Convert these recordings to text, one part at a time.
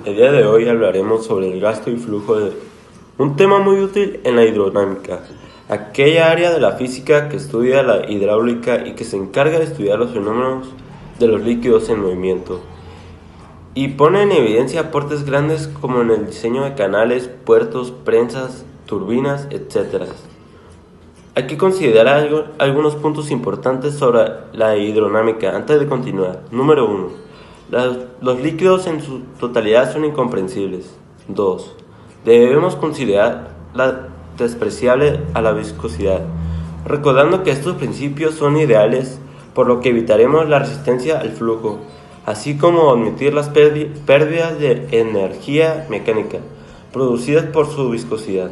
El día de hoy hablaremos sobre el gasto y flujo de un tema muy útil en la hidrodinámica, aquella área de la física que estudia la hidráulica y que se encarga de estudiar los fenómenos de los líquidos en movimiento y pone en evidencia aportes grandes como en el diseño de canales, puertos, prensas, turbinas, etc. Hay que considerar algunos puntos importantes sobre la hidrodinámica antes de continuar. Número 1. Los líquidos en su totalidad son incomprensibles. 2. Debemos considerar la despreciable a la viscosidad, recordando que estos principios son ideales, por lo que evitaremos la resistencia al flujo, así como omitir las pérdidas de energía mecánica producidas por su viscosidad.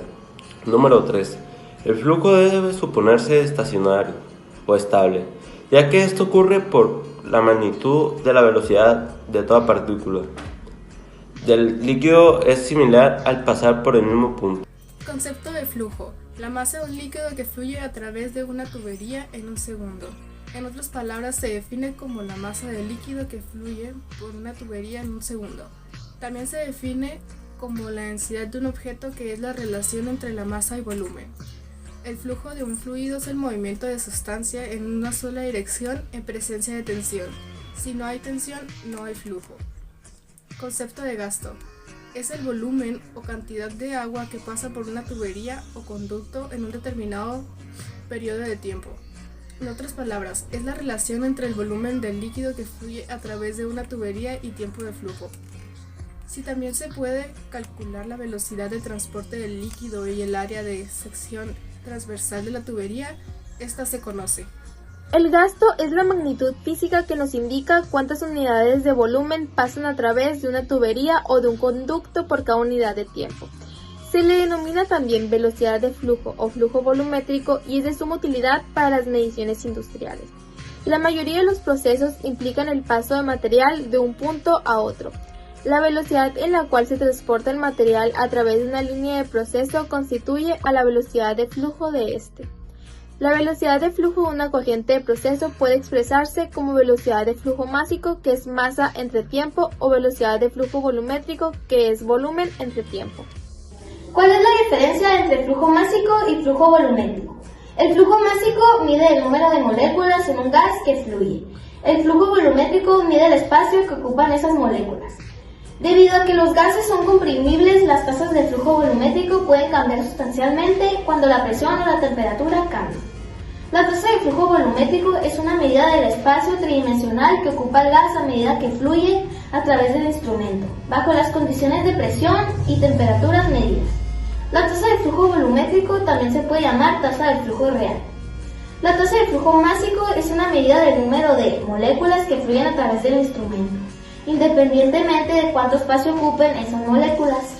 Número 3. El flujo debe suponerse estacionario o estable, ya que esto ocurre por la magnitud de la velocidad de toda partícula del líquido es similar al pasar por el mismo punto. Concepto de flujo. La masa de un líquido que fluye a través de una tubería en un segundo. En otras palabras, se define como la masa del líquido que fluye por una tubería en un segundo. También se define como la densidad de un objeto, que es la relación entre la masa y volumen. El flujo de un fluido es el movimiento de sustancia en una sola dirección en presencia de tensión. Si no hay tensión, no hay flujo. Concepto de gasto. Es el volumen o cantidad de agua que pasa por una tubería o conducto en un determinado periodo de tiempo. En otras palabras, es la relación entre el volumen del líquido que fluye a través de una tubería y tiempo de flujo. Si también se puede calcular la velocidad de transporte del líquido y el área de sección transversal de la tubería, esta se conoce. El gasto es la magnitud física que nos indica cuántas unidades de volumen pasan a través de una tubería o de un conducto por cada unidad de tiempo. Se le denomina también velocidad de flujo o flujo volumétrico y es de suma utilidad para las mediciones industriales. La mayoría de los procesos implican el paso de material de un punto a otro. La velocidad en la cual se transporta el material a través de una línea de proceso constituye a la velocidad de flujo de este. La velocidad de flujo de una corriente de proceso puede expresarse como velocidad de flujo másico, que es masa entre tiempo, o velocidad de flujo volumétrico, que es volumen entre tiempo. ¿Cuál es la diferencia entre flujo másico y flujo volumétrico? El flujo másico mide el número de moléculas en un gas que fluye. El flujo volumétrico mide el espacio que ocupan esas moléculas. Debido a que los gases son comprimibles, las tasas de flujo volumétrico pueden cambiar sustancialmente cuando la presión o la temperatura cambian. La tasa de flujo volumétrico es una medida del espacio tridimensional que ocupa el gas a medida que fluye a través del instrumento, bajo las condiciones de presión y temperaturas medidas. La tasa de flujo volumétrico también se puede llamar tasa de flujo real. La tasa de flujo másico es una medida del número de moléculas que fluyen a través del instrumento, independientemente de cuánto espacio ocupen esas moléculas.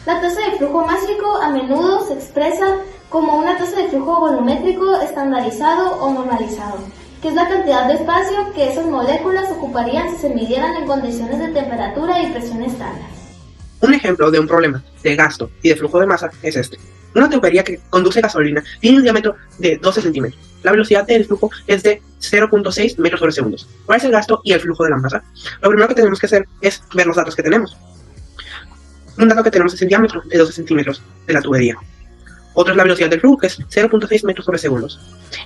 La tasa de flujo másico a menudo se expresa como una tasa de flujo volumétrico estandarizado o normalizado, que es la cantidad de espacio que esas moléculas ocuparían si se midieran en condiciones de temperatura y presión estándar. Un ejemplo de un problema de gasto y de flujo de masa es este. Una tubería que conduce gasolina tiene un diámetro de 12 centímetros. La velocidad del flujo es de 0.6 metros sobre segundos. ¿Cuál es el gasto y el flujo de la masa? Lo primero que tenemos que hacer es ver los datos que tenemos. Un dato que tenemos es el diámetro de 12 centímetros de la tubería. Otro es la velocidad del flujo, que es 0.6 metros sobre segundos.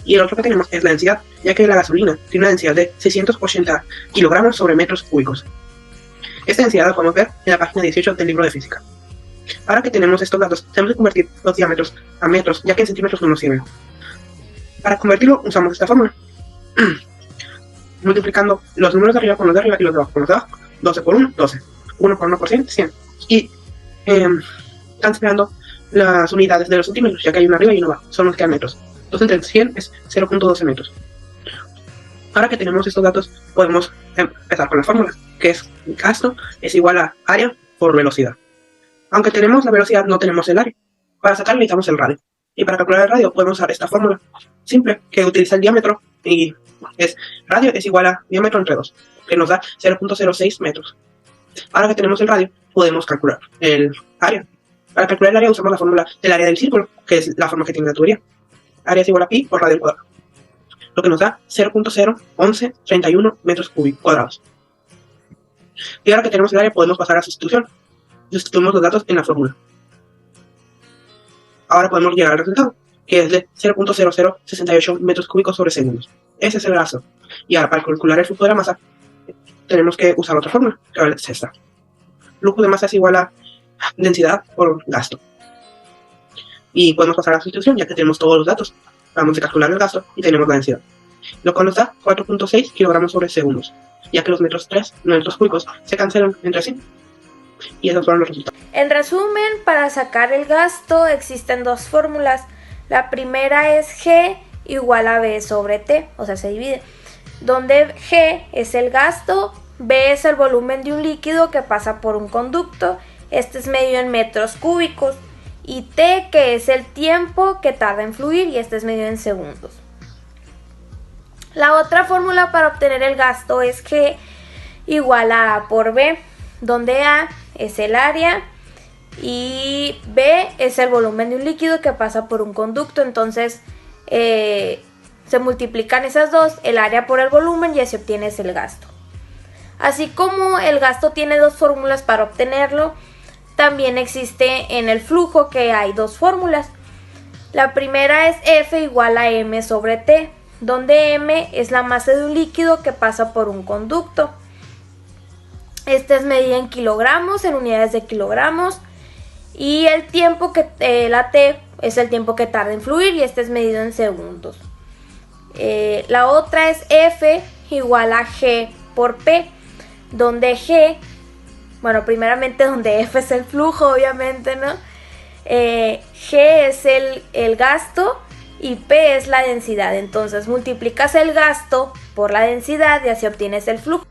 Y el otro que tenemos es la densidad, ya que la gasolina tiene una densidad de 680 kilogramos sobre metros cúbicos. Esta densidad la podemos ver en la página 18 del libro de física. Ahora que tenemos estos datos, tenemos que convertir los diámetros a metros, ya que en centímetros no nos sirven. Para convertirlo usamos esta fórmula. Multiplicando los números de arriba con los de arriba y los de abajo con los de abajo. 12 por 1, 12. 1 por 1 por 100, 100. Y cancelando las unidades de los centímetros, ya que hay uno arriba y uno abajo. Solo nos quedan metros. 2 entre 100 es 0.12 metros. Ahora que tenemos estos datos, podemos empezar con la fórmula, que es gasto es igual a área por velocidad. Aunque tenemos la velocidad, no tenemos el área. Para sacarlo necesitamos el radio. Y para calcular el radio podemos usar esta fórmula simple que utiliza el diámetro y es radio es igual a diámetro entre 2, que nos da 0.06 metros. Ahora que tenemos el radio, podemos calcular el área. Para calcular el área usamos la fórmula del área del círculo, que es la forma que tiene la tubería. Área es igual a pi por radio al cuadrado, lo que nos da 0.01131 metros cuadrados. Y ahora que tenemos el área podemos pasar a sustitución. Sustituimos los datos en la fórmula. Ahora podemos llegar al resultado, que es de 0.0068 metros cúbicos sobre segundos. Ese es el gasto. Y ahora, para calcular el flujo de la masa, tenemos que usar otra fórmula, que es esta. Flujo de masa es igual a densidad por gasto. Y podemos pasar a la sustitución, ya que tenemos todos los datos. Vamos a calcular el gasto y tenemos la densidad, lo cual nos da 4.6 kilogramos sobre segundos, ya que los metros cúbicos se cancelan entre sí. Y esos fueron los resultados. En resumen, para sacar el gasto existen dos fórmulas. La primera es G igual a B sobre T, o sea, se divide, donde G es el gasto, B es el volumen de un líquido que pasa por un conducto, este es medido en metros cúbicos, y T, que es el tiempo que tarda en fluir, y este es medido en segundos. La otra fórmula para obtener el gasto es G igual a A por B, donde A es el área y B es el volumen de un líquido que pasa por un conducto. Entonces se multiplican esas dos, el área por el volumen, y así obtienes el gasto. Así como el gasto tiene dos fórmulas para obtenerlo, también existe en el flujo que hay dos fórmulas. La primera es F igual a M sobre T, donde M es la masa de un líquido que pasa por un conducto. Este es medida en kilogramos, en unidades de kilogramos, y el tiempo que la T es el tiempo que tarda en fluir, y este es medido en segundos. La otra es F igual a G por P, donde G, bueno, primeramente donde F es el flujo, obviamente, ¿no? G es el gasto y P es la densidad. Entonces multiplicas el gasto por la densidad y así obtienes el flujo.